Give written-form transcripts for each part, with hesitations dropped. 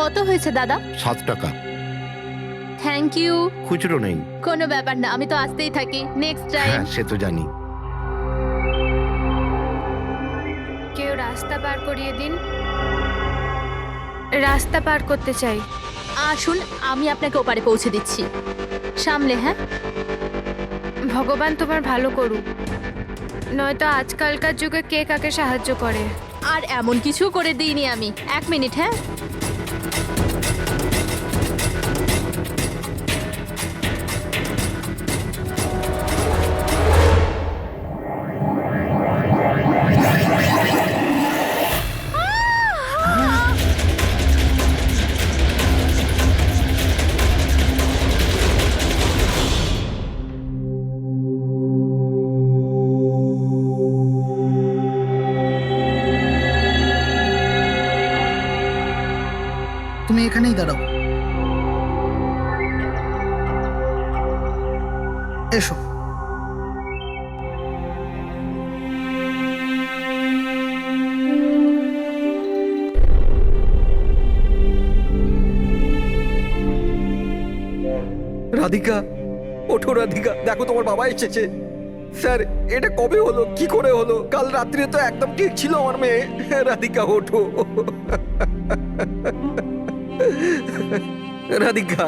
কত হয়েছে দাদা? 7 টাকা। Thank you. খুচরো নেই। কোনো ব্যাপার না, আমি তো আসতেই থাকি। Next time. হ্যাঁ সে তো জানি। কেউ রাস্তা পার করিয়ে দিন, রাস্তা পার করতে চাই। আসুন, আমি আপনাকে ওপারে পৌঁছে দিচ্ছি। সামলে, হ্যাঁ? ভগবান তোমার ভালো করুক, নয়তো আজকালকার যুগে কে কাকে সাহায্য করে। আর এমন কিছু করে দিইনি আমি। 1 মিনিট, হ্যাঁ? তুমি এখানেই দাঁড়াও। এসো। রাধিকা, ওঠো রাধিকা, দেখো তোমার বাবা এসেছে। স্যার, এটা কবে হলো, কি করে হলো? কাল রাত্রে তো একদম ঠিক ছিল আমার মেয়ে। রাধিকা ওঠো। রাধিকা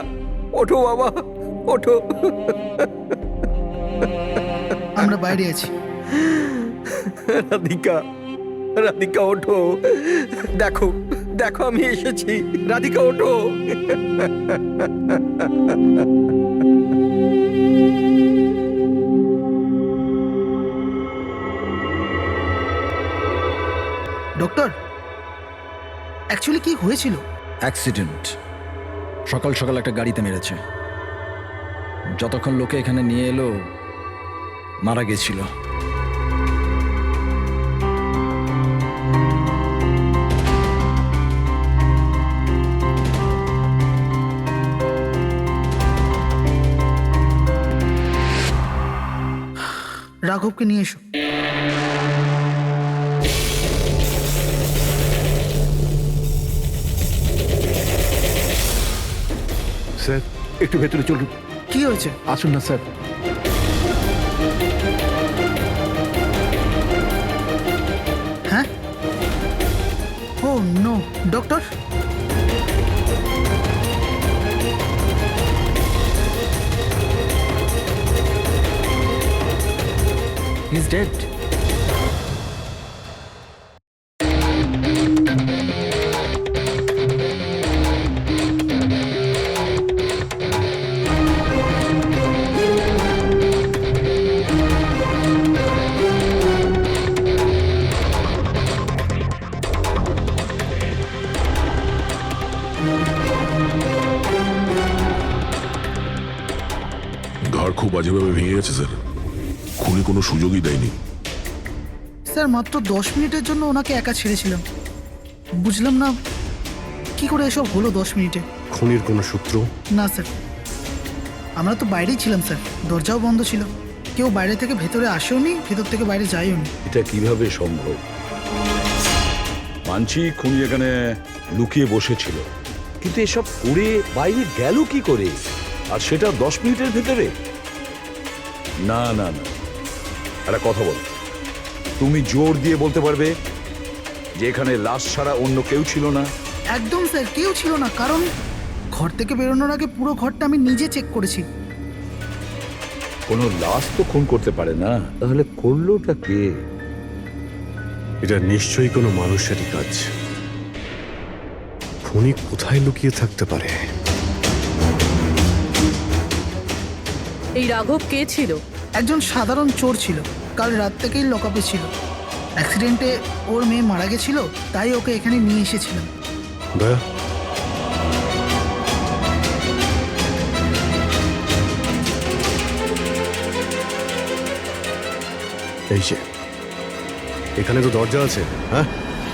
ওঠো বাবা, ওঠো। আমরা বাইরে আছি। রাধিকা, রাধিকা ওঠো, দেখো দেখো আমি এসেছি। রাধিকা ওঠো। ডক্টর, অ্যাকচুয়ালি কি হয়েছিল? অ্যাক্সিডেন্ট। সকাল সকাল একটা গাড়িতে মেরেছে। যতক্ষণ লোকে এখানে নিয়ে এলো মারা গেছিল। রাঘবকে নিয়ে এসো। স্যার একটু ভেতরে চলুন। কি হয়েছে? আসুন না স্যার। হ্যাঁ? Oh no, doctor. He is dead. ঘর খুব বাজেভাবে ভেঙে গেছে স্যার। খুনি কোনো সুযোগই দেয়নি। স্যার, মাত্র 10 মিনিটের জন্য ওনাকে একা ছেড়েছিলাম। বুঝলাম না কি করে এসব হলো 10 মিনিটে। খুনির কোনো সূত্র? না স্যার, আমরা তো বাইরেই ছিলাম স্যার, দরজাও বন্ধ ছিল। কেউ বাইরে থেকে ভেতরে আসেও নি, ভেতর থেকে বাইরে যায়ও নি। এটা কিভাবে সম্ভব? মানছি খুনি এখানে লুকিয়ে বসেছিল, কিন্তু এসব করে বাইরে গেল কি করে, আর সেটা 10 মিনিটের ভেতরে? না না না, একটা কথা বলো, তুমি জোর দিয়ে বলতে পারবে যে এখানে লাশ ছাড়া অন্য কেউ ছিল না? একদম স্যার, কেউ ছিল না। কারণ ঘর থেকে বেরোনোর আগে পুরো ঘরটা আমি নিজে চেক করেছি। কোনো লাশ তো খুন করতে পারে না, তাহলে করলোটা কে? এটা নিশ্চয়ই কোনো মানুষেরই কাজ। খুনি কোথায় লুকিয়ে থাকতে পারে? এই রাঘব কে ছিল? একজন সাধারণ চোর ছিল, কাল রাত থেকেই লকআপে ছিল। অ্যাক্সিডেন্টে ওর মেয়ে মারা গেছিল, তাই ওকে এখানে নিয়ে এসেছিলাম। দয়া, এই যে এখানে তো দরজা আছে। হ্যাঁ,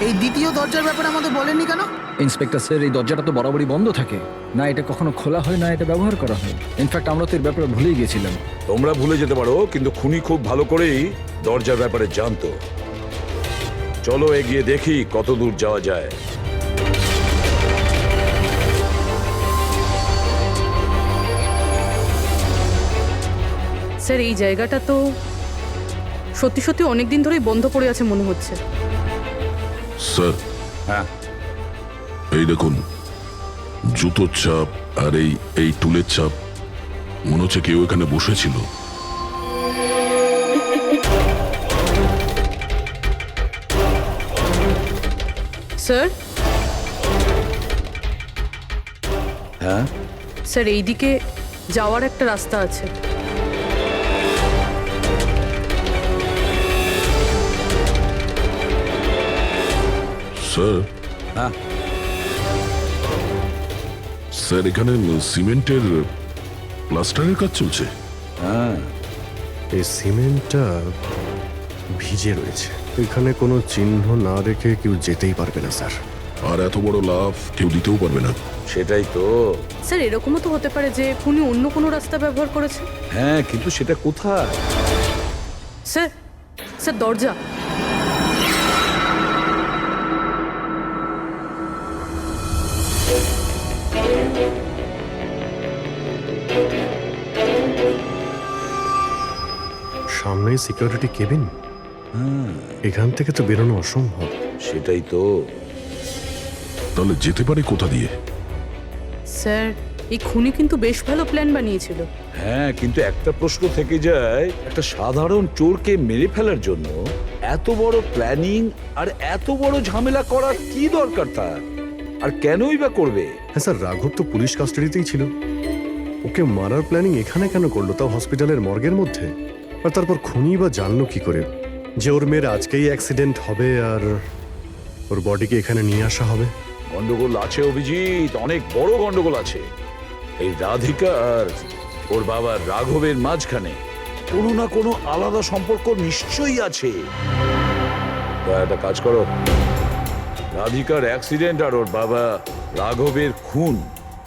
এই দ্বিতীয় দরজার ব্যাপারে আমাদের বলেননি কেন? ইন্সপেক্টর স্যার, এই দরজাটা তো বরাবরই বন্ধ থাকে না, এটা কখনো খোলা হয় না, এটা ব্যবহার করা হয়। ইনফ্যাক্ট আমরা তো এর ব্যাপারে ভুলেই গেছিলাম। তোমরা ভুলে যেতে পারো, কিন্তু খুনি খুব ভালো করেই দরজার ব্যাপারে জানতো। চলো এগিয়ে দেখি কত দূর যাওয়া যায়। স্যার এই জায়গাটা তো সত্যি সত্যি অনেক দিন ধরেই বন্ধ পড়ে আছে মনে হচ্ছে। স্যার হ্যাঁ এই দেখুন, জুতোর চাপ আর এই টুলের চাপ, মনে হচ্ছে কেউ এখানে বসেছিল। স্যার হ্যাঁ স্যার এইদিকে যাওয়ার একটা রাস্তা আছে। স্যার হ্যাঁ স্যার এখানে সিমেন্টের প্লাস্টারের কাজ চলছে। হ্যাঁ এই সিমেন্টটা ভিজে রয়েছে, এখানে কোনো চিহ্ন না রেখে কেউ যেতেই পারবে না স্যার। আর এত বড় লাভ কেউ দিতেও পারবে না। সেটাই তো। স্যার এরকমও তো হতে পারে যে উনি অন্য কোনো রাস্তা ব্যবহার করেছে। হ্যাঁ কিন্তু সেটা কোথায়? স্যার স্যার দরজা। সামনেই সিকিউরিটি কেবিন, এখান থেকে তো বেরোনো অসম্ভব। সেটাই তো। তাহলে যেতে পারে কোথা দিয়ে? স্যার এই খুনি কিন্তু বেশ ভালো প্ল্যান বানিয়েছিল। হ্যাঁ কিন্তু একটা প্রশ্ন থেকে যায়, একটা সাধারণ চোরকে মেরে ফেলার জন্য এত বড় প্ল্যানিং আর এত বড় ঝামেলা করার কি দরকার তার? আর কেনই বা করবে? হ্যাঁ স্যার, রাঘব তো পুলিশ কাস্টাডিতেই ছিল, ওকে মারার প্ল্যানিং এখানে কেন করলো, তাও হসপিটালের মর্গের মধ্যে? আর তারপর খুনি বা জানলো কি করে যে ওর মেয়ের আজকেই অ্যাক্সিডেন্ট হবে আর ওর বডিকে এখানে নিয়ে আসা হবে? গন্ডগোল আছে অভিজিৎ, অনেক বড় গন্ডগোল আছে। এই রাধিকা আর ওর বাবা রাঘবের মাঝখানে কোনো না কোনো আলাদা সম্পর্ক নিশ্চয়ই আছে। তা একটা কাজ করো, রাধিকার অ্যাক্সিডেন্ট আর ওর বাবা রাঘবের খুন,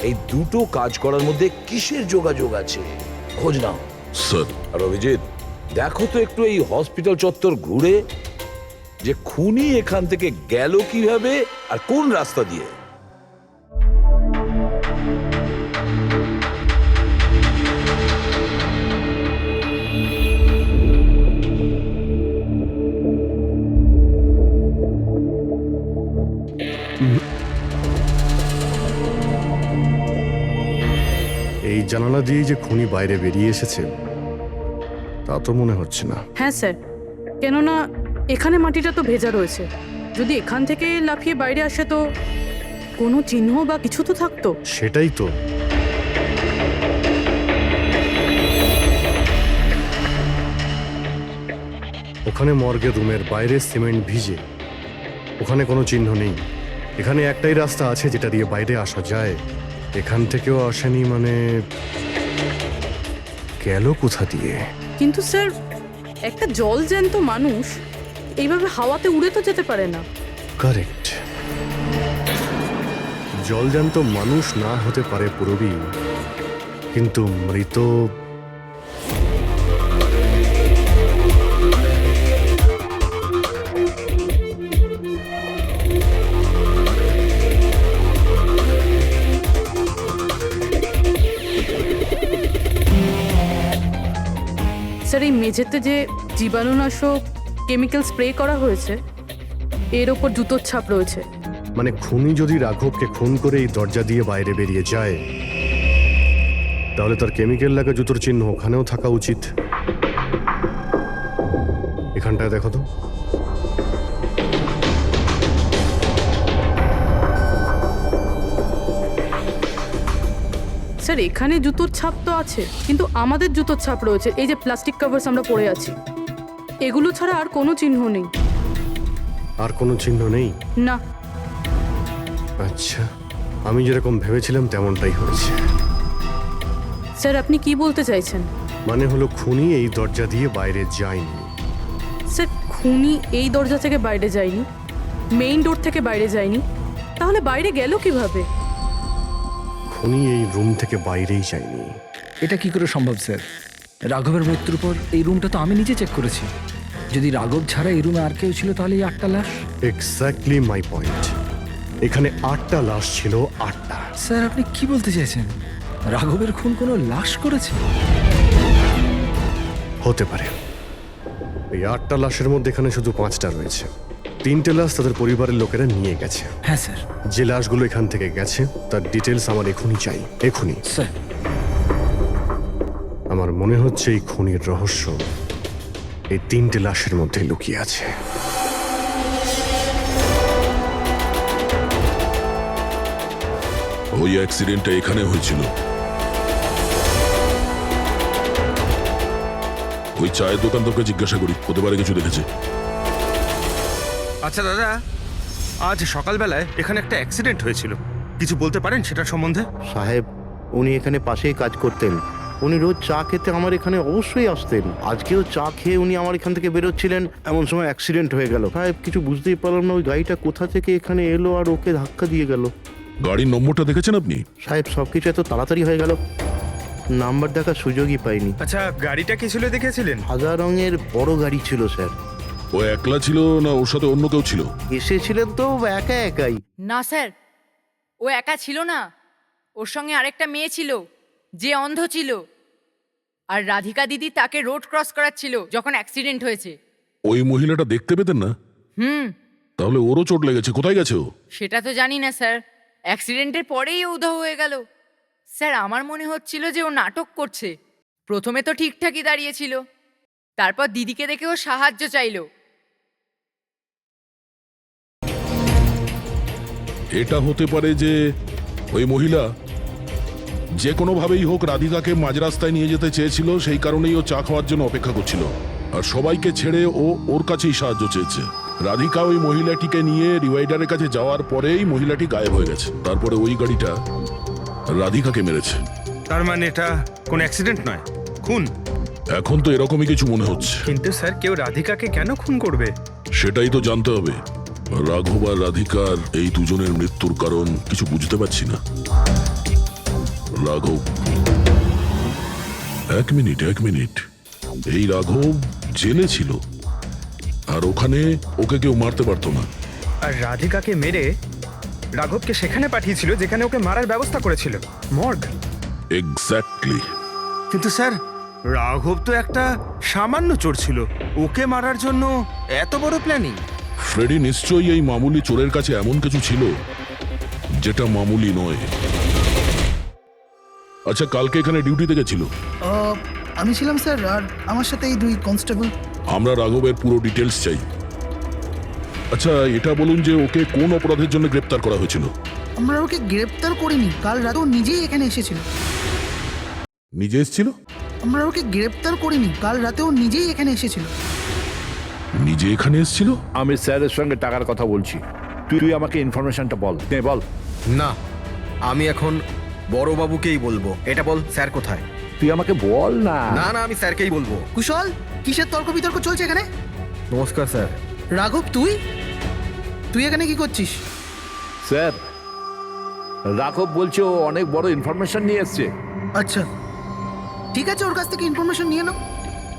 এই দুটো কাজ করার মধ্যে কিসের যোগাযোগ আছে খোঁজ নাও। স্যার আর অভিজিৎ দেখো তো একটু এই হসপিটাল চত্বর ঘুরে যে খুনি এখান থেকে গেল কিভাবে আর কোন রাস্তা দিয়ে। এই জানালা দিয়ে যে খুনি বাইরে বেরিয়ে এসেছে তা তো মনে হচ্ছে না। হ্যাঁ স্যার, কেননা এখানে মাটিটা তো ভেজা রয়েছে, যদি এখান থেকে লাফিয়ে বাইরে আসে তো কোনো চিহ্ন বা কিছু তো থাকতো। সেটাই তো। ওখানে মর্গের রুমের বাইরে সিমেন্ট ভিজে, ওখানে কোনো চিহ্ন নেই। এখানে একটাই রাস্তা আছে যেটা দিয়ে বাইরে আসা যায়, এখান থেকেও আসেনি, মানে গেল কোথা দিয়ে? কিন্তু স্যার একটা জল জ্যান্ত মানুষ এইভাবে হাওয়াতে উড়ে তো যেতে পারে না। কারেক্ট, জলজান্ত মানুষ না হতে পারে পুরবী, কিন্তু মৃত স্যার এই মেঝেতে যে জীবাণুনাশক কেমিক্যাল স্প্রে করা হয়েছে এর ওপর জুতোর ছাপ রয়েছে। মানে খুনি যদি রাঘবকে খুন করে এই দরজা দিয়ে বাইরে বেরিয়ে যায় তাহলে তার কেমিক্যাল লাগা জুতোর চিহ্ন ওখানেও থাকা উচিত। এখানটায় দেখো তো, স্যার এখানে জুতোর ছাপ তো আছে, কিন্তু আমাদের জুতোর ছাপ রয়েছে এই যে প্লাস্টিক কভার্স আমরা পরে আছি, এগুলো ছাড়া আর কোনো চিহ্ন নেই। আর কোনো চিহ্ন নেই? না। আচ্ছা, আমি যেরকম ভেবেছিলাম তেমনটাই হয়েছে। স্যার আপনি কি বলতে চাইছেন? মানে হলো খুনি এই দরজা দিয়ে বাইরে যায়নি। স্যার খুনি এই দরজা থেকে বাইরে যায়নি, মেইন ডোর থেকে বাইরে যায়নি, তাহলে বাইরে গেল কিভাবে? খুনি এই রুম থেকে বাইরেই যায়নি। এটা কি করে সম্ভব স্যার? রাঘবের মৃত্যুর পর এই রুমটা তো আমি নিজে চেক করেছি। যদি রাঘব ছাড়া এই রুমে আর কেউ ছিল তাহলে এই 8টা লাশ। Exactly my point. এখানে 8টা লাশ ছিল, 8টা। স্যার আপনি কি বলতে চাইছেন? রাঘবের খুন কোনো লাশ করেছে? হতে পারে। এই 8টা লাশের মধ্যে এখানে শুধু 5টা রয়েছে। 3টে লাশ তাদের পরিবারের লোকেরা নিয়ে গেছে। হ্যাঁ স্যার। যে লাশগুলো এখান থেকে গেছে তার ডিটেলস আমার এখনই চাই, এখনই। স্যার আমার মনে হচ্ছে এই খুনির রহস্য এই 3টে লাশের মধ্যে লুকিয়ে আছে। ওই অ্যাক্সিডেন্টটা এখানে হয়েছিল। ওই চায়ের দোকানদারকে জিজ্ঞাসা করি, হতে পারে কিছু দেখেছে। আচ্ছা দাদা, আজ সকালবেলায় এখানে একটা অ্যাক্সিডেন্ট হয়েছিল, কিছু বলতে পারেন সেটার সম্বন্ধে? সাহেব, উনি এখানে পাশেই কাজ করতেন। উনি রোজ চা খেতে আমার এখানে অবশ্যই আসতেন। আজকেও চা খেয়ে উনি আমার এখান থেকে বেরোচ্ছিলেন, এমন সময় অ্যাক্সিডেন্ট হয়ে গেল। সাহেব, কিছু বুঝতেই পারলাম না ওই গাড়িটা কোথা থেকে এখানে এলো আর ওকে ধাক্কা দিয়ে গেল। গাড়ির নম্বরটা দেখেছেন আপনি? সাহেব, সবকিছু এত তাড়াতাড়ি হয়ে গেল, নাম্বার দেখার সুযোগই পাইনি। আচ্ছা, গাড়িটা কি ছিল দেখেছিলেন? সাদা রঙের বড় গাড়ি ছিল স্যার। ও একলা ছিল না ওর সাথে অন্য কেউ ছিল? এসেছিলেন তো একা একাই। না স্যার, ও একা ছিল না, ওর সঙ্গে আরেকটা মেয়ে ছিল যে অন্ধ ছিল, আর রাধিকা দিদি তাকে রোড ক্রস করাচ্ছিল যখন অ্যাক্সিডেন্ট হয়েছে। ওই মহিলাটা দেখতে পেতেন না? তাহলে ওরও চোট লেগেছে। কোথায় গেছে ও? সেটা তো জানি না স্যার, অ্যাক্সিডেন্টের পরেই ও উধাও হয়ে গেল। স্যার, আমার মনে হচ্ছিল যে ও নাটক করছে। প্রথমে তো ঠিকঠাকই দাঁড়িয়েছিল, তারপর দিদিকে দেখে ও সাহায্য চাইলো। এটা হতে পারে যে ওই মহিলা যে কোনোভাবেই হোক রাধিকাকে মাঝ রাস্তায় নিয়ে যেতে চেয়েছিল, সেই কারণেই ও চা খাওয়ার জন্য অপেক্ষা করছিল, আর সবাইকে ছেড়ে ও ওর কাছেই সাহায্য চেয়েছে। রাধিকা ওই মহিলাটিকে নিয়ে ডিভাইডারের কাছে যাওয়ার পরেই মহিলাটি গায়েব হয়ে গেছে। তারপরে ওই গাড়িটা রাধিকাকে মেরেছে। তার মানে এটা কোন অ্যাক্সিডেন্ট নয়, খুন? এখন তো এরকমই কিছু মনে হচ্ছে। কিন্তু স্যার, কেউ রাধিকাকে কেন খুন করবে? সেটাই তো জানতে হবে। রাঘব আর রাধিকার এই দুজনের মৃত্যুর কারণ কিছু বুঝতে পারছি না। রাঘব, এক মিনিট, এই রাঘব জেলে ছিল, আর ওখানে ওকে কেউ মারতে পারতো না। আর রাধিকাকে মেরে রাঘবকে সেখানে পাঠিয়েছিল যেখানে ওকে মারার ব্যবস্থা করেছিল, মর্গ। এক্স্যাক্টলি। কিন্তু স্যার, রাঘব তো একটা সামান্য চোর ছিল, ওকে মারার জন্য এত বড় প্ল্যানিং? ফ্রেডি নিশ্চয়ই এই মামুলি চোরের কাছে এমন কিছু ছিল যেটা মামুলি নয়। আচ্ছা, কালকে এখানে ডিউটিতে গেছিল? আমি ছিলাম স্যার, আর আমার সাথে এই 2 কনস্টেবল। আমরা রাঘবের পুরো ডিটেলস চাই। আচ্ছা, এটা বলুন যে ওকে কোন অপরাধের জন্য গ্রেপ্তার করা হয়েছিল? আমরা ওকে গ্রেপ্তার করিনি, কাল রাতেও নিজেই এখানে এসেছিল। নিজে এসেছিল? আমরা ওকে গ্রেপ্তার করিনি, কাল রাতেও নিজেই এখানে এসেছিল। নিজে এখানে এসেছিল? আমি স্যারের সঙ্গে টাকার কথা বলছি, তুই আমাকে ইনফরমেশনটা বল। বল। না, আমি এখন বড়বাবুকেই বলবো। এটা বল, স্যার কোথায়? তুই আমাকে বল না। না, আমি স্যারকেই বলবো। কুশল, কিসের তর্ক বিতর্ক চলছে এখানে? নমস্কার স্যার। রাঘব, তুই এখানে কি করছিস? স্যার, রাঘব বলছে ও অনেক বড় ইনফরমেশন নিয়ে এসছে। আচ্ছা, ঠিক আছে, ওর কাছ থেকে ইনফরমেশন নিয়ে নাও।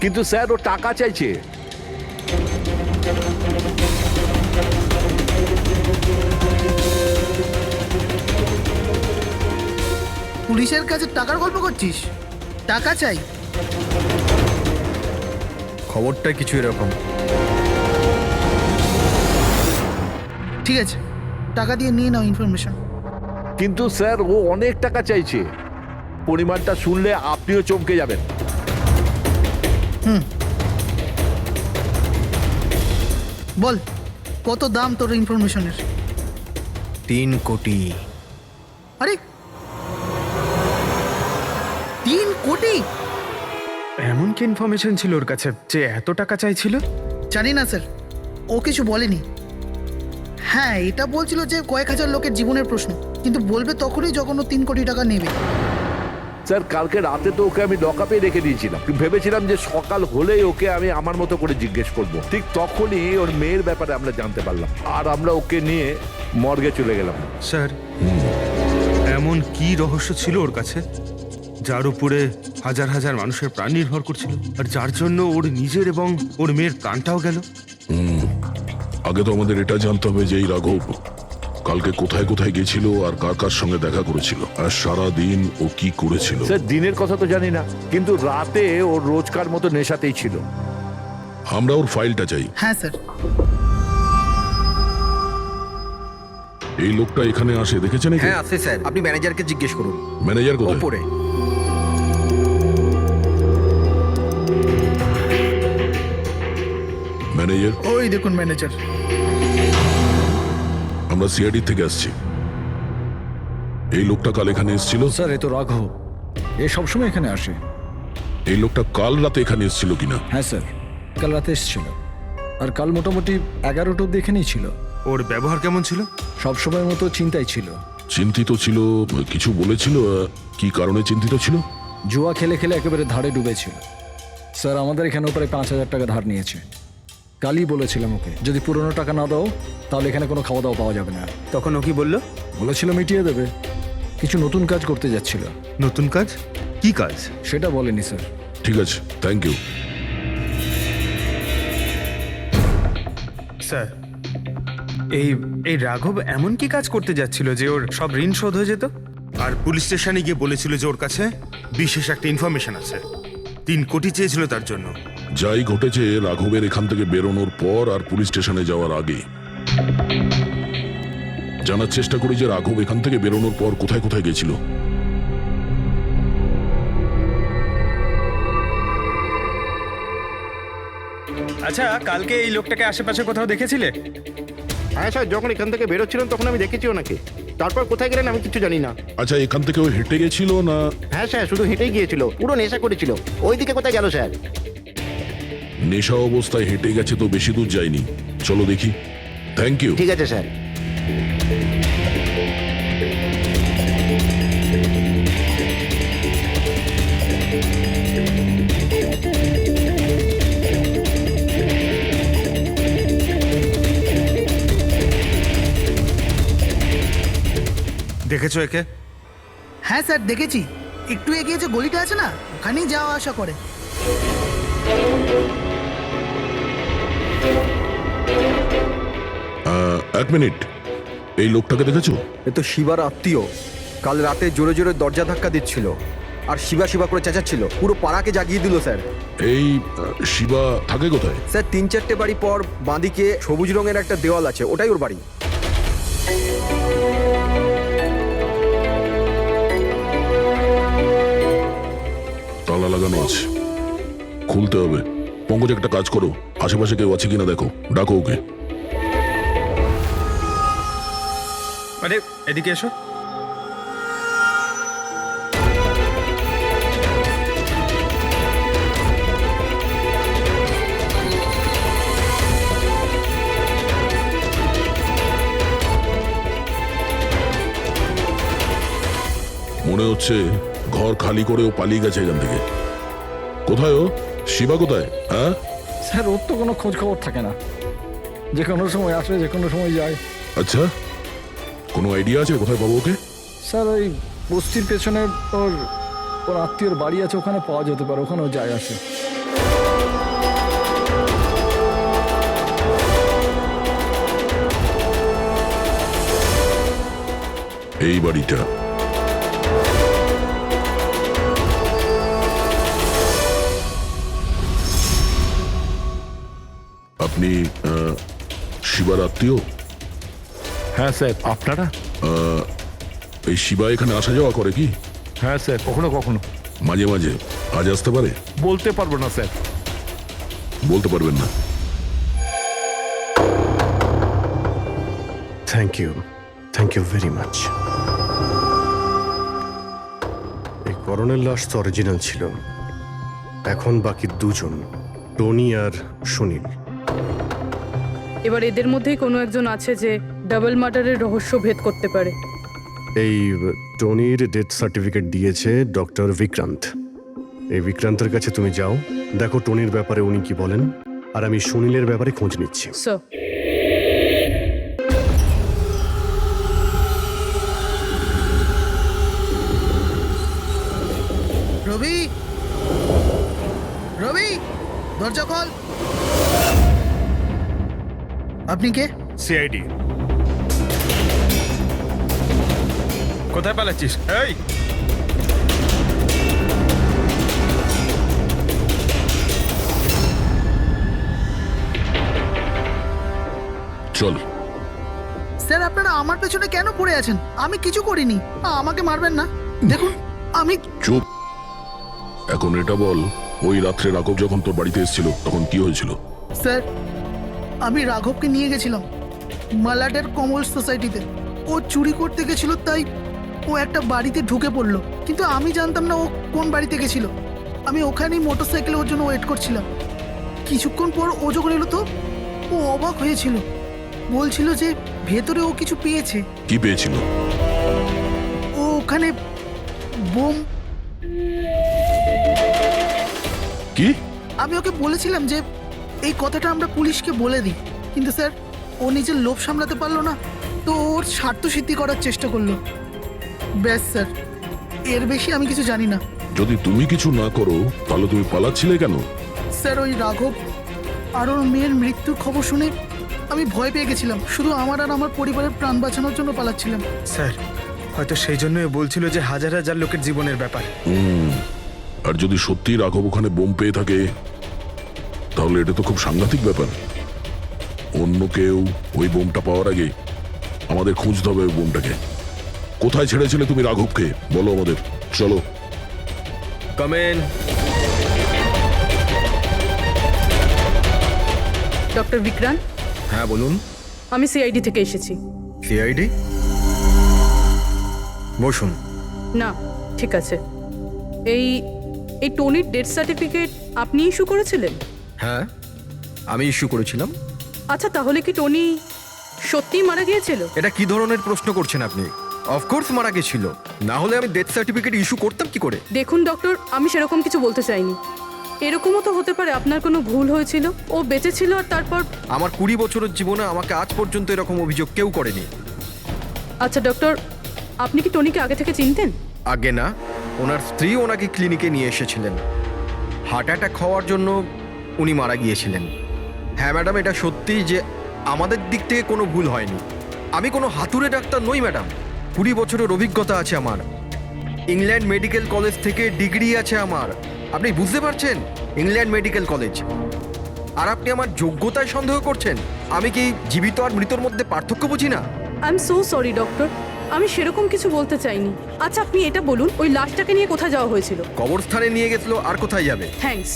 কিন্তু স্যার, ও টাকা চাইছে। পুলিশের কাছে টাকার গল্প করছিস? টাকা চাই? খবরটা কিছু এরকম। ঠিক আছে, টাকা দিয়ে নিয়ে নাও ইনফরমেশন। কিন্তু স্যার, ও অনেক টাকা চাইছে। পরিমাণটা শুনলে আপনিও চমকে যাবেন। বল, কত দাম তোর ইনফরমেশনের? 3 কোটি। আরে, 3 কোটি? এমন কি ইনফরমেশন ছিল ওর কাছে যে এত টাকা চাইছিল? জানি না স্যার, ও কিছু বলেনি। হ্যাঁ, এটা বলছিল যে কয়েক হাজার লোকের জীবনের প্রশ্ন, কিন্তু বলবে তখনই যখন ও 3 কোটি টাকা নেবে। স্যার, কালকে রাতে তো ওকে আমি লকআপে রেখে দিয়েছিলাম। ভেবেছিলাম যে সকাল হলেই ওকে আমি আমার মতো করে জিজ্ঞেস করব। ঠিক তখনই ওর মেয়ের ব্যাপারে আমরা জানতে পারলাম, আর আমরা ওকে নিয়ে মর্গে চলে গেলাম। স্যার, এমন কি রহস্য ছিল ওর কাছে যার উপরে হাজার হাজার মানুষের প্রাণ নির্ভর করছিল, আর যার জন্য ওর নিজের এবং ওর মেয়ের প্রাণটাও গেল? আগে তো আমাদের এটা জানতে হবে যে এই রাঘব কালকে কোথায় কোথায় গেছিল আর কার কার সঙ্গে দেখা করেছিল আর সারা দিন ও কি করেছিল। স্যার দিনের কথা তো জানি না, কিন্তু রাতে ওর রোজকার মতো নেশাতেই ছিল। আমরা ওর ফাইলটা চাই। হ্যাঁ স্যার। এই লোকটা এখানে আসে দেখেছেন? হ্যাঁ আছে স্যার, আপনি ম্যানেজারকে জিজ্ঞেস করুন। ম্যানেজার কোথায়? ওপরে। ম্যানেজার? ওই দেখুন ম্যানেজার। আমরা সিআইডি থেকে আসছি। এই লোকটা কাল এখানে এসেছিল? স্যার এ তো রাঘব, এ সবসময় এখানে আসে। এই লোকটা কাল রাতে এখানে এসেছিল কিনা? হ্যাঁ স্যার, কাল রাতে এসেছিল আর কাল মোটামুটি 11টা অব্দি এখানেই ছিল। ওর ব্যবহার কেমন ছিল? সবসময়ের মতো চিন্তায় ছিল। চিন্তিত ছিল? কিছু বলেছিল? কি কারণে চিন্তিত ছিল? জুয়া খেলে খেলে একেবারে ধারে ডুবেছিল স্যার। আমাদের এখানেও প্রায় 5,000 টাকা ধার নিয়েছে। কালই বলেছিলাম ওকে যদি পুরনো টাকা না দাও তাহলে এখানে কোনো খাওয়া দাওয়া পাওয়া যাবে না। তখন ও কি বললো? বলেছিল মিটিয়ে দেবে। কিছু নতুন কাজ করতে যাচ্ছিল। নতুন কাজ? কি কাজ? সেটা বলেনি স্যার। ঠিক আছে, থ্যাংক ইউ। স্যার এই রাঘব এমন কি কাজ করতে যাচ্ছিল যে ওর সব ঋণ শোধ হয়ে যেত? আর পুলিশ স্টেশনে গিয়ে বলেছিল যে ওর কাছে বিশেষ একটা ইনফরমেশন আছে, 3 কোটি চেয়েছিল তার জন্য। যাই ঘটেছে রাঘবের এখান থেকে বেরোনোর পর আর পুলিশ স্টেশনে যাওয়ার আগে জানার চেষ্টা করি যে রাঘব এখান থেকে বেরোনোর পর কোথায় কোথায় গেছিল। আচ্ছা, কালকে এই লোকটাকে আশেপাশে কোথাও দেখেছিলে? হ্যাঁ স্যার, যখন এখান থেকে বেরোচ্ছিলাম তখন আমি দেখেছি ওনাকে। তারপর কোথায় গেলেন আমি কিছু জানি না। আচ্ছা, এখান থেকে ও হেঁটে গেছিল না? হ্যাঁ স্যার, শুধু হেঁটেই গিয়েছিল, পুরো নেশা করেছিল। ওইদিকে কোথায় গেল স্যার? নেশা অবস্থায় হেঁটে গেছে তো বেশি দূর যায়নি। চলো দেখি। Thank you. ঠিক আছে স্যার। দেখেছো একে? হ্যাঁ স্যার দেখেছি, একটু এগিয়ে যে গলিটা আছে না ওখানেই যাওয়া আসা করে। এক মিনিট, এই লোকটাকে দেখেছো? এ তো শিবার আত্মীয়। কাল রাতে জোরে জোরে দরজা ধাক্কা দিচ্ছিল আর শিবা শিবা করে চেঁচাচ্ছিল, পুরো পাড়াকে জাগিয়ে দিল স্যার। এই শিবা থাকে কোথায়? স্যার 3-4টে বাড়ি পর বাঁদিকে সবুজ রঙের একটা দেওয়াল আছে, ওটাই ওর বাড়ি। তালা লাগানো আছে, খুলতে হবে। পঙ্কজ একটা কাজ করো, আশেপাশে কেউ আছে কিনা দেখো, ডাকো ওকে। আরে এদিকে এসো। মনে হচ্ছে ঘর খালি করে ও পালিয়ে গেছে এখান থেকে। কোথায় ও? শিবা কোথায়? হ্যাঁ স্যার ওর তো কোনো খোঁজ খবর থাকে না, যে কোনো সময় আসে যে কোনো সময় যায়। আচ্ছা, কোনো আইডিয়া আছে কোথায় পাবো ওকে? স্যার ওই বস্তির পেছনে ওর ওর আত্মীয়র বাড়ি আছে, ওখানে পাওয়া যেতে পারে, ওখানেও যায় আসে। এই বাড়িটা। আপনি শিবার আত্মীয়? হ্যাঁ স্যার। আপনারা? এই শিবা এখানে আসা যাওয়া করে কি? হ্যাঁ স্যার, কখনো কখনো। মাঝে মাঝে। আজ আসতে পারে? বলতে পারবো না স্যার। বলতে পারবেন না? Thank you very much. এই করণের লাশ তো অরিজিনাল ছিল। এখন বাকি দুজন, টনি আর সুনীল। এবার এদের মধ্যেই কোনো একজন আছে যে ডাবল মার্ডারের রহস্য ভেদ করতে পারে। এই টনির ডেথ সার্টিফিকেট দিয়েছে ডক্টর বিক্রান্ত। এই বিক্রান্তের কাছে তুমি যাও, দেখো টনির ব্যাপারে উনি কি বলেন, আর আমি সুনীলের ব্যাপারে খোঁজ নিচ্ছি। স্যার। রবি, রবি, দরজা খোল। আপনি কে? সিআইডি। কোথায় পালাচ্ছিস? এই চল। স্যার আপনারা আমার পেছনে কেন পড়ে আছেন? আমি কিছু করিনি। আমাকে মারবেন না। দেখুন আমি চুপ। এখন এটা বল, ওই রাত্রে রাঘব যখন তোর বাড়িতে এসেছিল তখন কি হয়েছিল? স্যার আমি রাঘবকে নিয়ে গেছিলাম মালাডের কমল সোসাইটিতে। ও চুরি করতে গেছিল, তাই ও একটা বাড়িতে ঢুকে পড়লো, কিন্তু আমি জানতাম না ও কোন বাড়িতে গেছিল। আমি ওখানেই মোটরসাইকেলে ওর জন্য ওয়েট করছিলাম। কিছুক্ষণ পর ও যখন এলো তো ও অবাক হয়েছিল, বলছিল যে ভেতরে ও কিছু পেয়েছে। কি পেয়েছিল? ও ওখানে বোম। কি? আমি ওকে বলেছিলাম যে এই কথাটা আমরা পুলিশকে বলে দিই, কিন্তু স্যার ও নিজের লোভ সামলাতে পারলো না, তো ওর স্বার্থ সিদ্ধি করার চেষ্টা করলো। ব্যাস স্যার, এর বেশি আমি কিছু জানি না। যদি তুমি কিছু না করো তাহলে তুমি পালাচ্ছিলে কেন? স্যার ওই রাঘব আর ওর মেয়ের মৃত্যুর খবর শুনে আমি ভয় পেয়ে গেছিলাম। শুধু আমার আর আমার পরিবারের প্রাণ বাঁচানোর জন্য পালাচ্ছিলাম। স্যার হয়তো সেই জন্যই বলছিল যে হাজার হাজার লোকের জীবনের ব্যাপার। আর যদি সত্যি রাঘব ওখানে বোম পেয়ে থাকে তাহলে এটা তো খুব সাংঘাতিক ব্যাপার। অন্য কেউ ওই বোমটা পাওয়ার আগে আমাদের খুঁজতে হবে ওই বোমটাকে। কোথায় ছেড়েছিলে তুমি রাঘবকে বলো আমাদের। চলো। কামেন। ডক্টর বিক্রান্ত, হ্যাঁ বলুন। আমি সিআইডি থেকে এসেছি। সিআইডি? বসুন। না ঠিক আছে, এই এই টনির ডেথ সার্টিফিকেট আপনি ইস্যু করেছিলেন? হ্যাঁ আমি ইস্যু করেছিলাম। আচ্ছা তাহলে কি টনি সত্যিই মারা গিয়েছিল? এটা কি ধরনের প্রশ্ন করছেন আপনি? অফকোর্স মারা গেছিল, না হলে আমি ডেথ সার্টিফিকেট ইস্যু করতাম কি করে? দেখুন ডক্টর, আমি সেরকম কিছু বলতে চাইনি। এরকমও তো হতে পারে আপনার কোনো ভুল হয়েছিল, ও বেঁচে ছিল আর তারপর। আমার 20 বছরের জীবনে আমাকে আজ পর্যন্ত এরকম অভিযোগ কেউ করেনি। আচ্ছা ডক্টর, আপনি কি টনিকে আগে থেকে চিনতেন? আগে না, ওনার স্ত্রী ওনাকে ক্লিনিকে নিয়ে এসেছিলেন। হার্ট অ্যাটাক হওয়ার জন্য উনি মারা গিয়েছিলেন। হ্যাঁ ম্যাডাম, এটা সত্যি যে আমাদের দিক থেকে কোনো ভুল হয়নি। আমি কোনো হাতুড়ে ডাক্তার নই ম্যাডাম। 20 বছরের অভিজ্ঞতা আছে আমার। ইংল্যান্ড মেডিকেল কলেজ থেকে ডিগ্রি আছে আমার। আপনি বুঝতে পারছেন? England medical college. আর আপনি আমার যোগ্যতায় সন্দেহ করছেন? আমি কি জীবিত আর মৃতর মধ্যে পার্থক্য বুঝি না? I am so sorry doctor, আমি সেরকম কিছু বলতে চাইনি। আচ্ছা আপনি এটা বলুন, ওই লাশটাকে নিয়ে কোথায় যাওয়া হয়েছিল? কবরস্থানে নিয়ে গেছিল, আর কোথায় যাবে? থ্যাঙ্কস।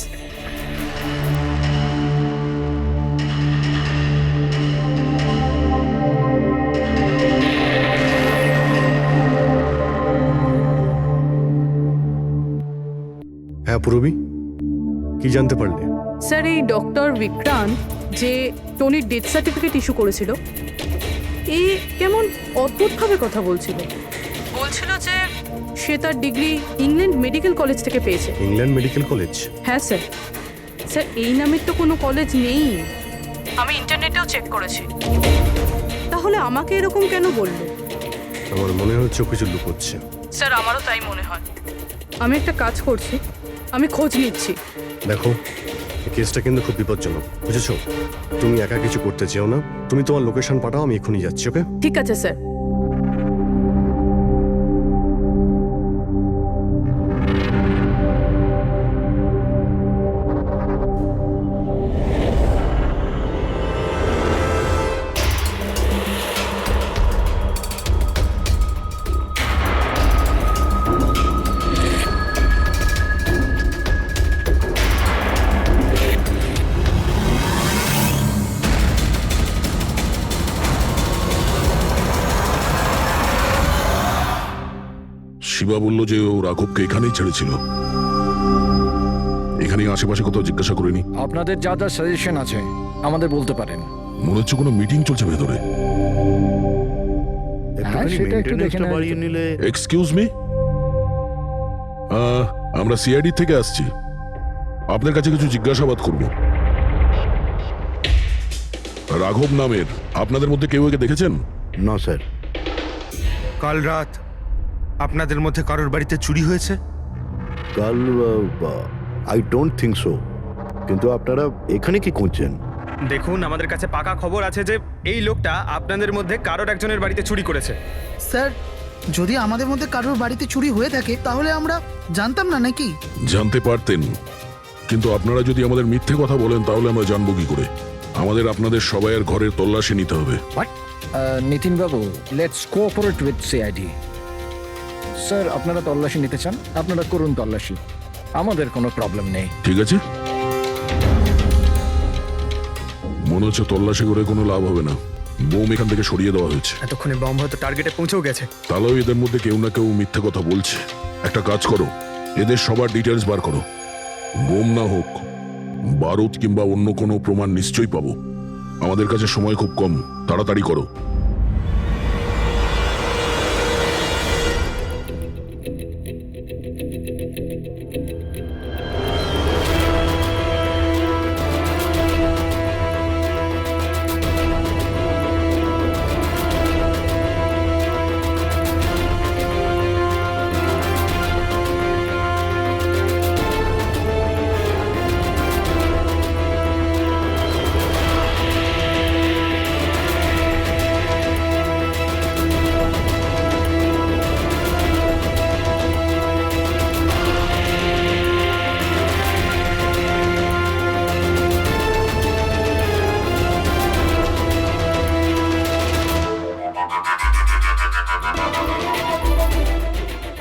হ্যাঁ পুরবি, কি জানতে পারলে? স্যার এই ডক্টর বিক্রান্ত যে টনির ডেথ সার্টিফিকেট ইস্যু করেছিল, এ কেমন অদ্ভুতভাবে কথা বলছিল। বলছিল যে সে তার ডিগ্রি ইংল্যান্ড মেডিকেল কলেজ থেকে পেয়েছে। England medical college? হ্যাঁ স্যার। স্যার এই নামের তো কোনো কলেজ নেই, আমি ইন্টারনেটেও চেক করেছি। তাহলে আমাকে এরকম কেন বললো? আমার মনে হচ্ছে ও কিছু লুকোচ্ছে। স্যার আমারও তাই মনে হয়। আমি একটা কাজ করছি, আমি খোঁজ নিচ্ছি। দেখো, এই কেসটা কিন্তু খুব বিপজ্জনক, বুঝেছো? তুমি একা কিছু করতে চেও না। তুমি তোমার লোকেশন পাঠাও, আমি এখনই যাচ্ছি। ওকে? ঠিক আছে স্যার। শিবা বলল যে ও রাঘবকে এখানেই ছেড়েছিল। এখানেই আশেপাশে কোথাও জিজ্ঞাসা করিনি? আপনাদের যা যা সাজেশন আছে আমাদের বলতে পারেন। মনে হচ্ছে কোনো মিটিং চলছে ভেতরে। হ্যাঁ, সেটা একটু দেখে নেওয়া বাড়িয়ে নিলে। এক্সকিউজ মি, আমরা সিআইডি থেকে আসছি। আপনার কাছে কিছু জিজ্ঞাসাবাদ করব। রাঘব নামের আপনাদের মধ্যে কেউ একে দেখেছেন? না স্যার। কাল রাত আপনাদের মধ্যে কারোর বাড়িতে চুরি হয়েছে? কাল আই ডোন্ট থিঙ্ক সো। কিন্তু আপনারা এখানে কি খুঁজছেন? দেখুন, আমাদের কাছে পাকা খবর আছে যে এই লোকটা আপনাদের মধ্যে কারোর একজনের বাড়িতে চুরি করেছে। স্যার যদি আমাদের মধ্যে কারোর বাড়িতে চুরি হয়ে থাকে তাহলে আমরা জানতাম না নাকি? জানতে পারতেন, কিন্তু আপনারা যদি আমাদের মিথ্যে কথা বলেন তাহলে আমরা জানবো কি করে? আমাদের আপনাদের সবাইয়ের ঘরের তল্লাশি নিতে হবে। নিতিন বাবু, let's cooperate with CID. Sir, আপনারা তল্লাশি নিতে চান, আপনারা করুন তল্লাশি, আমাদের কোনো প্রবলেম নেই। ঠিক আছে, মনে হচ্ছে তল্লাশি করে কোনো লাভ হবে না। বোম এখান থেকে সরিয়ে দেওয়া হয়েছে। এতক্ষণে বম হয়তো টার্গেটে পৌঁছেও গেছে। তাহলেও এদের মধ্যে কেউ না কেউ মিথ্যে কথা বলছে। একটা কাজ করো, এদের সবার ডিটেলস বার করো। বোম না হোক, বারুদ কিংবা অন্য কোনো প্রমাণ নিশ্চয়ই পাবো। আমাদের কাছে সময় খুব কম, তাড়াতাড়ি করো।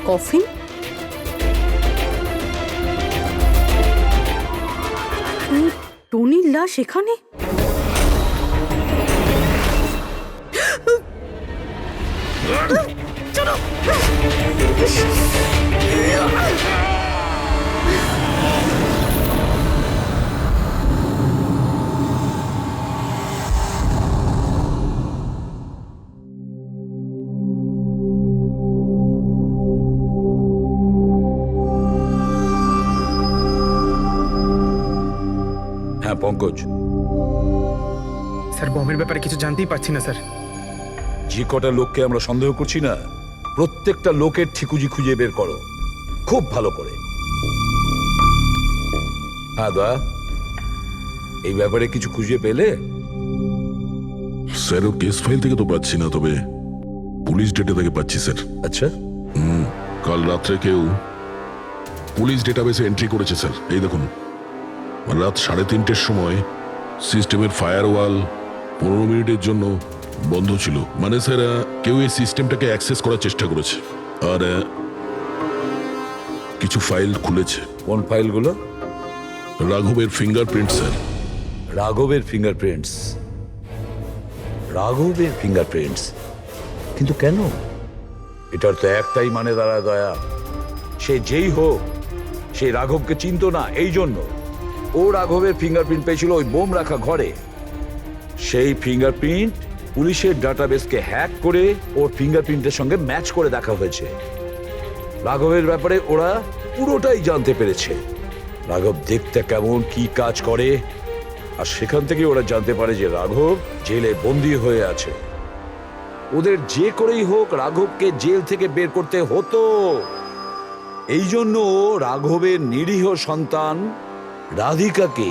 কফিন? টনির লাশ এখানে? হ্যাঁ পঙ্কজ, স্যার, বমের ব্যাপারে কিছু জানতেই পারছি না স্যার। যে কটা লোককে আমরা সন্দেহ করছি না, প্রত্যেকটা লোকের ঠিকুজি খুঁজে বের করো খুব ভালো করে। হ্যাঁ দয়া, এই ব্যাপারে কিছু খুঁজে পেলে? স্যার, ও কেস ফাইল থেকে তো পাচ্ছি না, তবে পুলিশ ডেটা থেকে পাচ্ছি স্যার। আচ্ছা, কাল রাত্রে কেউ পুলিশ ডেটাবেসে এন্ট্রি করেছে স্যার। এই দেখুন, রাত 3:30-র সময় সিস্টেমের ফায়ারওয়াল 15 মিনিটের জন্য বন্ধ ছিল। মানে স্যার, কেউ এই সিস্টেমটাকে অ্যাক্সেস করার চেষ্টা করেছে আর কিছু ফাইল খুলেছে। কোন ফাইলগুলো? রাঘবের ফিঙ্গারপ্রিন্ট স্যার। রাঘবের ফিঙ্গারপ্রিন্টস? রাঘবের ফিঙ্গারপ্রিন্টস? কিন্তু কেন? এটার তো একটাই মানে দাঁড়ায় দয়া, সে যেই হোক সে রাঘবকে চিনতো না, এই জন্য ও রাঘবের ফিঙ্গারপ্রিন্ট পেয়েছিল ওই বোম রাখা ঘরে। সেই ফিঙ্গারপ্রিন্ট পুলিশের ডাটাবেসকে হ্যাক করে ওর ফিঙ্গারপ্রিন্টের সঙ্গে ম্যাচ করে দেখা হয়েছে। রাঘবের ব্যাপারে ওরা পুরোটাই জানতে পেরেছে, রাঘব দেখতে কেমন, কি কাজ করে, আর সেখান থেকে ওরা জানতে পারে যে রাঘব জেলে বন্দী হয়ে আছে। ওদের যে করেই হোক রাঘবকে জেল থেকে বের করতে হতো। এই জন্য রাঘবের নিরীহ সন্তান রাধিকাকে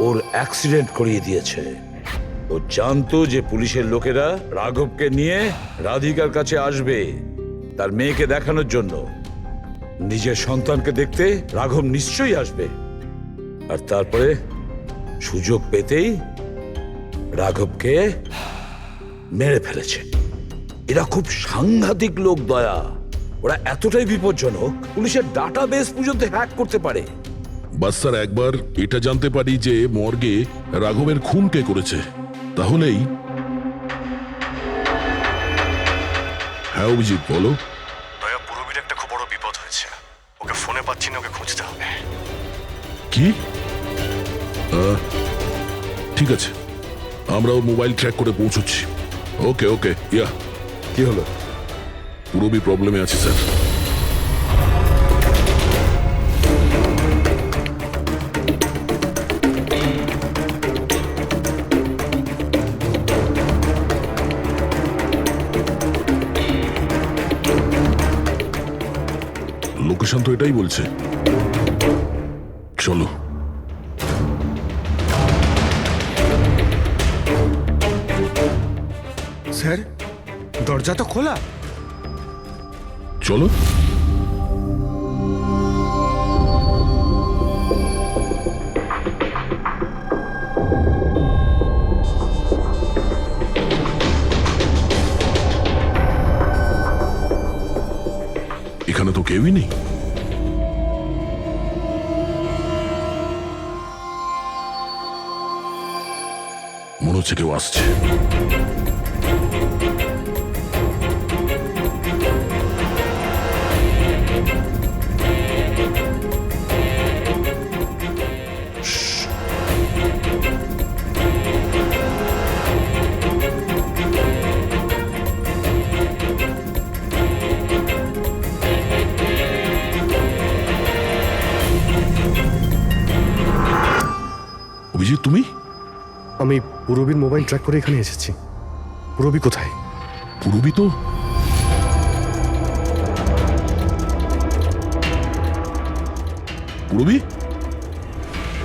ওর অ্যাক্সিডেন্ট করিয়ে দিয়েছে। ও জানতো যে পুলিশের লোকেরা রাঘবকে নিয়ে রাধিকার কাছে আসবে তার মেয়েকে দেখানোর জন্য। নিজের সন্তানকে দেখতে রাঘব নিশ্চয়ই আসবে, আর তারপরে সুযোগ পেতেই রাঘবকে মেরে ফেলেছে। এরা খুব সাংঘাতিক লোক দয়া, ওরা এতটাই বিপজ্জনক পুলিশের ডাটাবেস পর্যন্ত হ্যাক করতে পারে। বাস স্যার, একবার এটা জানতে পারি যে মর্গে রাঘবের খুন কে করেছে, তাহলেই। হ্যাঁ অভিজিৎ, বলো। দয়া, পুরবীর একটা খুব বড় বিপদ হয়েছে, ওকে ফোনে পাচ্ছি না, ওকে খুঁজতে হবে। কি? ঠিক আছে, আমরা ওর মোবাইল ট্র্যাক করে পৌঁছচ্ছি। ওকে ওকে, ইয়া। কি হলো? পুরবী প্রবলেমে আছে স্যার। লোকেশন তো এটাই বলছে, চলো। স্যার, দরজা তো খোলা। চলো। এখানে তো কেউই নেই। মনে হচ্ছে কেউ আসছে। অভিজিৎ, তুমি? আমি পুরবীর মোবাইল ট্র্যাক করে এখানে এসেছি। পুরবী কোথায়? পুরবী তো পুরবী?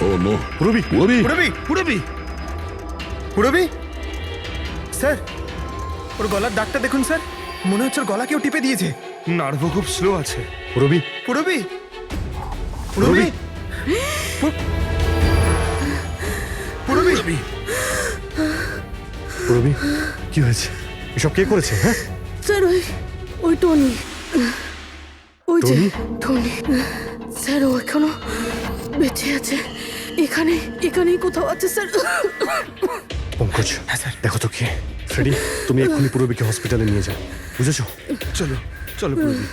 ও নো, পুরবী, পুরবী, পুরবি পুরবি পুরবি স্যার, ওর গলার দাগটা দেখুন স্যার, মনে হচ্ছে ওর গলা কেউ টিপে দিয়েছে। নার্ভও খুব স্লো আছে। পুরবী, পুরবি পুরবি পুরবি পুরবী, কি হয়েছে? এসব কে করেছে? হ্যাঁ, স্যার ওই টনি, ওই যে টনি? টনি স্যার, ও এখনো বেঁচে আছে। এখানেই কোথাও আছে স্যার। পঙ্কজ, দেখো তো কে। ফ্রেডি, তুমি এক্ষুনি পুরবীকে হসপিটালে নিয়ে যাও, বুঝেছো? চলো চলো পুরবি।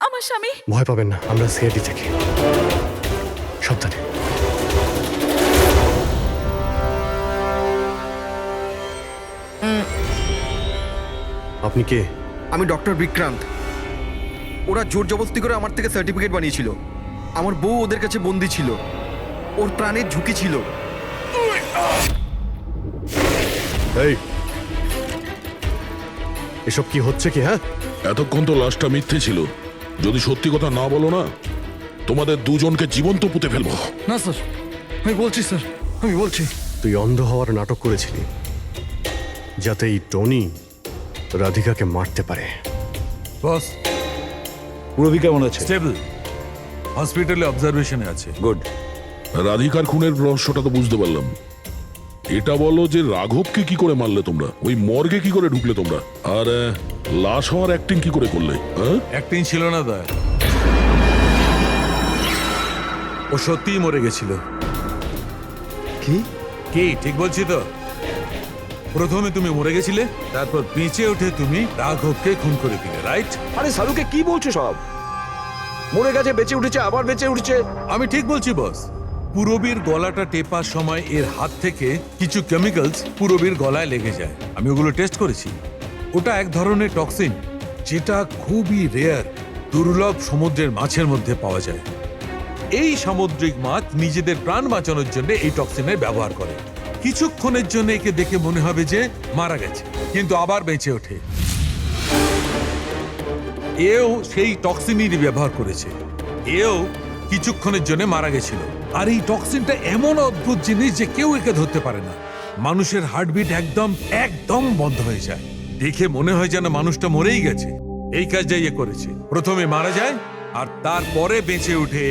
আমার স্বামী। ভয় পাবেন না, আমরা সিআইডি থেকে। সাবধানে। আপনি কে? আমি ডক্টর বিক্রান্ত। ওরা জোর জবরদস্তি করে আমার থেকে সার্টিফিকেট বানিয়েছিল। আমার বউ ওদের কাছে বন্দি ছিল, ওর প্রাণের ঝুঁকি ছিল। এই, এসব কি হচ্ছে কি? হ্যাঁ, এতক্ষণ তো লাশটা মিথ্যে ছিল। যদি সত্যি কথা না বলো না, তোমাদের দুজনকে জীবন্ত পুঁতে ফেলবো। না স্যার, আমি বলছি স্যার, আমি বলছি। তুই অন্ধ হওয়ার নাটক করেছিলি যাতে এই টনি রাধিকাকে মারতে পারে। বস, পুরবী কেমন আছে? স্টেবল, হসপিটালে অবজারভেশনে আছে। গুড। রাধিকার খুনের রহস্যটা তো বুঝতে পারলাম। এটা বলো যে রাঘবকে কি করে মারলে তোমরা? ওই মর্গে কি করে ঢুকলে তোমরা? আর লাশ হওয়ার অ্যাক্টিং কি করে করলে? হ্যাঁ, অ্যাক্টিং ছিল না দা, ও সত্যিই মরে গেছিল। কি কি ঠিক বলছি তো? প্রথমে তুমি মরে গেছিলে, তারপর বেঁচে উঠে তুমি রাঘবকে খুন করে দিলে, রাইট? আরে সালুকে কি বলছো সব? মরে গেছে, বেঁচে উঠেছে, আবার বেঁচে উঠেছে। আমি ঠিক বলছি বস। পুরবীর গলাটা টেপার সময় এর হাত থেকে কিছু কেমিক্যালস পুরবীর গলায় লেগে যায়। আমি ওগুলো টেস্ট করেছি। ওটা এক ধরনের টক্সিন, যেটা খুবই রেয়ার, দুর্লভ সমুদ্রের মাছের মধ্যে পাওয়া যায়। এই সামুদ্রিক মাছ নিজেদের প্রাণ বাঁচানোর জন্য এই টক্সিনের ব্যবহার করে। কিছুক্ষণের জন্য একে দেখে মনে হবে যে মারা গেছে, কিন্তু আবার বেঁচে ওঠে। এও সেই টক্সিনই ব্যবহার করেছে। এও কিছুক্ষণের জন্য মারা গেছিল। আর এই টক্সিনটা এমন অদ্ভুত জিনিস যে কেউ একে ধরতে পারে না। মানুষের হার্টবিট একদম বন্ধ হয়ে যায়। দেখে মনে হয় যেন মানুষটা মরেই গেছে। এই কাজটাই এ করেছে। প্রথমে মারা যায় আর তারপরে বেঁচে উঠে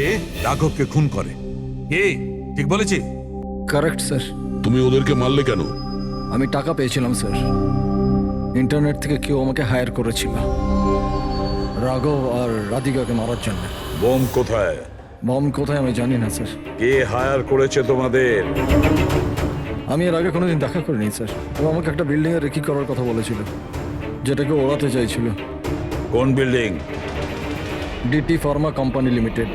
রাঘবকে খুন করে। ঠিক বলেছি? Correct sir. তুমি ওদেরকে মারলে কেন? আমি টাকা পেয়েছিলাম স্যার। ইন্টারনেট থেকে কেউ আমাকে হায়ার করেছিল রাঘব আর রাধিকাকে মারার জন্য। বোম কোথায়? বম কোথায় আমি জানি না স্যার। কে হায়ার করেছে তোমাদের? আমি এর আগে কোনোদিন দেখা করিনি স্যার। ও আমাকে একটা বিল্ডিংয়ে রেকি করার কথা বলেছিল, যেটাকে ওড়াতে চাইছিল। কোন building? DT pharma company limited.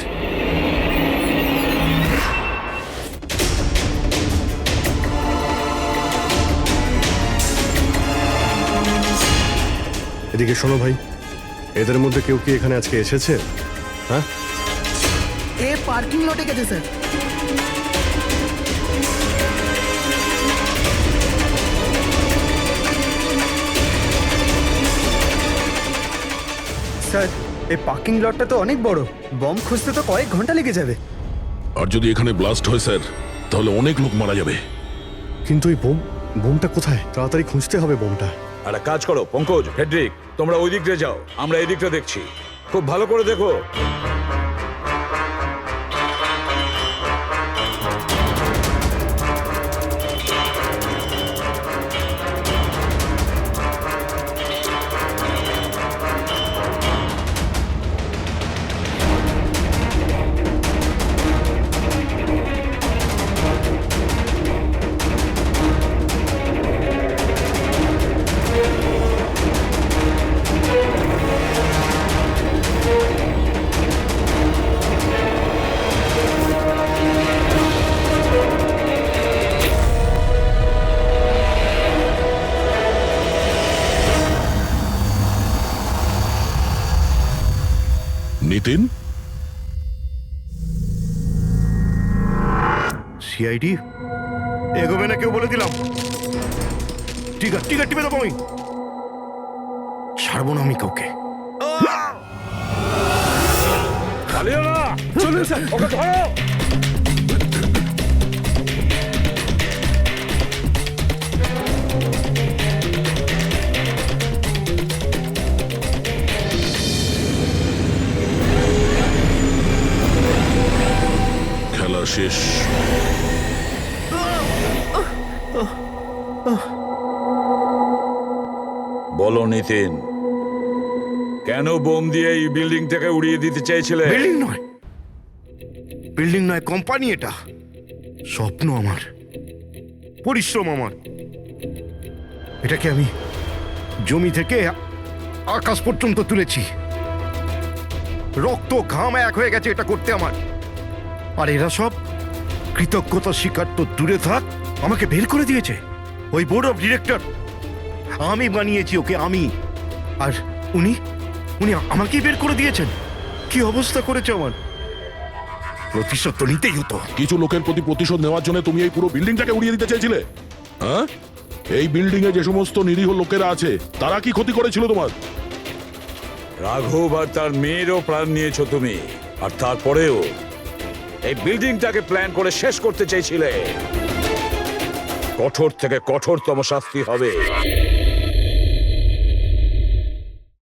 এদিকে শোনো ভাই, এদের মধ্যে কেউ কি এখানে আজকে এসেছে? হ্যাঁ, এ পার্কিং লটে গেছে স্যার। স্যার, এই পার্কিং লটটা তো অনেক বড়, বম খুঁজতে তো কয়েক ঘন্টা লেগে যাবে। আর যদি এখানে ব্লাস্ট হয় স্যার, তাহলে অনেক লোক মারা যাবে। কিন্তু এই বোমটা কোথায়? তাড়াতাড়ি খুঁজতে হবে বোমটা। একটা কাজ করো পঙ্কজ, ফেডরিক, তোমরা ওই দিকটা যাও, আমরা এই দিকটা দেখছি। খুব ভালো করে দেখো। নিতিন, সিআইডি এগোবে না কেউ বলে দিলাম। টিকা টিপে দেবো আমি, ছাড়বো না আমি কাউকে। চলুন স্যার, ওকে ধরো। খেলা শেষ। বলো নিতিন, কেন বোম দিয়ে এই বিল্ডিংটাকে উড়িয়ে দিতে চাইছিলে? বিল্ডিং নয়, কোম্পানি এটা। স্বপ্ন আমার, পরিশ্রম আমার। এটাকে আমি জমি থেকে আকাশ পর্যন্ত তুলেছি, রক্ত ঘাম এক হয়ে গেছে এটা করতে আমার। আর এরা সব কৃতজ্ঞতা স্বীকার তো দূরে থাক, আমাকে বের করে দিয়েছে। ওই বোর্ড অফ ডিরেক্টর, আমি বানিয়েছি ওকে, আমি। আর উনি আমাকেই বের করে দিয়েছেন। কি অবস্থা করেছে আমার! প্রতিশোধ তো নিতেই হতো। কিছু লোকের প্রতি প্রতিশোধ নেওয়ার জন্য তুমি এই পুরো বিল্ডিংটাকে উড়িয়ে দিতে চাইছিলে? হ্যাঁ, এই বিল্ডিং এ যে সমস্ত নিরীহ লোকেরা আছে তারা কি ক্ষতি করেছিল তোমার? রাঘব আর তার মেয়েরও প্রাণ নিয়েছো তুমি, আর তারপরেও এই বিল্ডিংটাকে প্ল্যান করে শেষ করতে চাইছিলে। কঠোর থেকে কঠোরতম শাস্তি হবে।